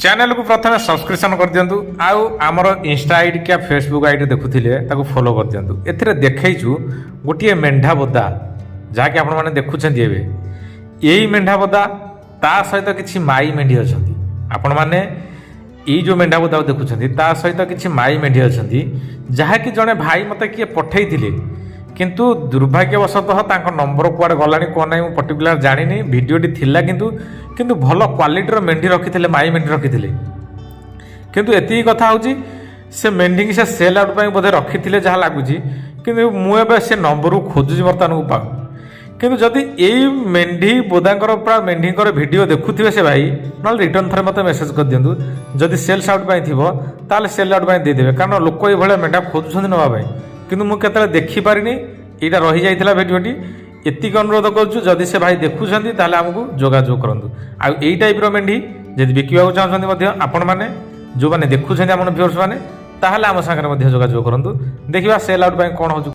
Channel को प्रथम subscription कर दिंतु आमर इंस्टा आईडी क्या फेसबुक आईडी देखुले फॉलो कर दिंतु। एथिरे देखैछु गोटे मेंढा बोदा जहाँकि आपण मैंने देखुं यही मेंढा बोदा ता सहित किसी माई मेंढी अच्छा आपण मैंने यही जो मेंढा बोदा देखुं ता सहित किसी माई मेंढी अच्छा जहाँकि जड़े भाई मत किए पठे किंतु दुर्भाग्यवशतः तांको नंबर कुआडे गलानी कौन ना मुझे पर्टिकुलर जानी भिडटी थिला किंतु भल क्वालिटीर मेंढी रखी माई मेंढी रखी किंतु एति कथा हूँ से मेंढी की से सेल आउट बोधे रखी थे जहाँ लगुच कि मुझे से नंबर खोजुची बर्तमान को पाऊँ किंतु जदि यही मेंढी बोदांकर पूरा मेंढीकर वीडियो देखुवे से भाई ना रिटर्न थे मत मेसेज कर दिंतु जदि सेल्स आउट थो ताल सेल आउट देदेवे कारण लोक ये मेंढा खोजुंट नापी किंतु मुझे देखिपारिनी यहाँ रही जाइए भिडटी एतिक अनुरोध करुँ से भाई देखुं ताल आमको जोगाजोग करूँ आई टाइप्र मेंढी जब बिकवा चाहते आपण मैंने जो मैंने देखुं आम व्यूअर्स मैंने ताहले आम सागर जोगाजोग करूँ देखा सेल आउट कौन हो।